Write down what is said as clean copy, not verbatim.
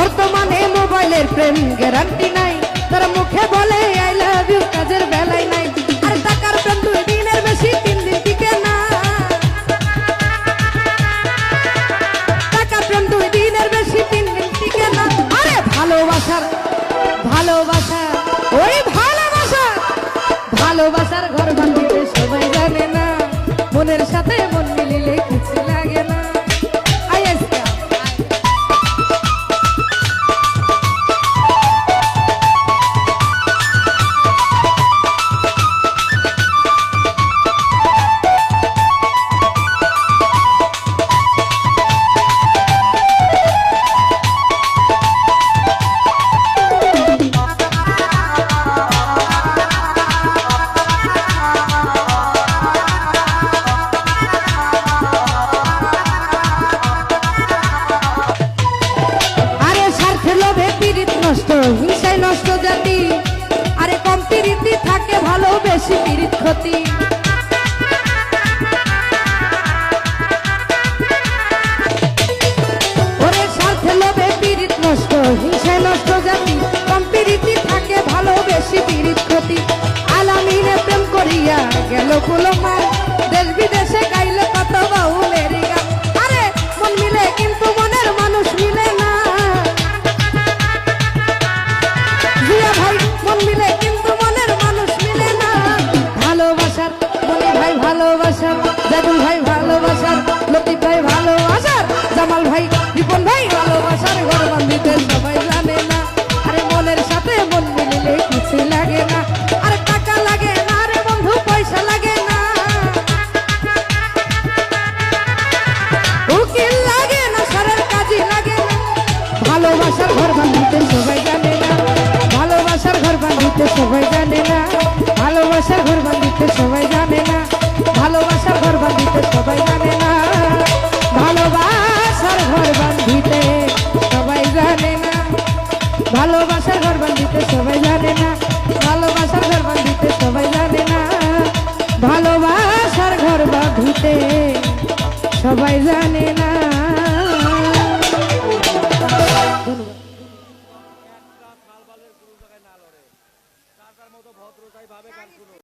বর্তমানে মোবাইলের প্রেম গ্যারান্টি নাই, তারা মুখে বলে আই লাভ ইউ, কাজের বেলায় নাই। আর টাকার প্রেম 2 দিনের বেশি 3 দিন টিকে না, টাকার প্রেম 2 দিনের বেশি 3 দিন টিকে না। আরে ভালোবাসার ওই ভালোবাসার ঘর বাঁধিতে সবাই জানে না, মনের সাথে মন মিলিলে কিছু লাগে না। হিংসায় নষ্ট জাতি, আরে কম পিরিতি থাকে ভালো, বেশি পিরিত ক্ষতি। ওরে স্বার্থে লোভে পিরিত নষ্ট, হিংসায় নষ্ট জাতি, কম পিরিতি থাকে ভালো, বেশি পিরিত ক্ষতি। আলামিনে প্রেম করিয়া গেল কুলমান, দেশ বিদেশে গাইলে কত বাউলের গান। আরে মন মিলে কিন্তু মনের মানুষ মিলে না, ভাই মন মিলে কিন্তু মনের মানুষ মিলে না। ভালোবাসার মনে ভাই ভালোবাসার, জাদুল ভাই ভালোবাসার, লতিফ ভাই ভালোবাসার, জামাল ভাই, রিপন ভাই ভালোবাসার ঘর বাঁধিতে সবাই জানে না। আরে মনের সাথে মন মিলিলে কিছু লাগে না, আরে টাকা লাগে না রে বন্ধু, পয়সা লাগে না, উকিল লাগে না, সরের কাজই লাগে না। ভালোবাসার ঘর বাঁধিতে সবাই জানে না, ভালোবাসার ঘর বাঁধিতে সবাই জানে না, ভালোবাসার ঘর বাঁধিতে সবাই জানে না, ভালোবাসার ঘর বাঁধিতে সবাই জানে না, ভালোবাসার ঘর বাঁধিতে সবাই জানে না, ভালোবাসার ঘর বাঁধিতে সবাই জানে না, ভালোবাসার ঘর বাঁধিতে সবাই জানে না, ভালোবাসার ঘর বাঁধিতে সবাই জানে না। ধন্যবাদ।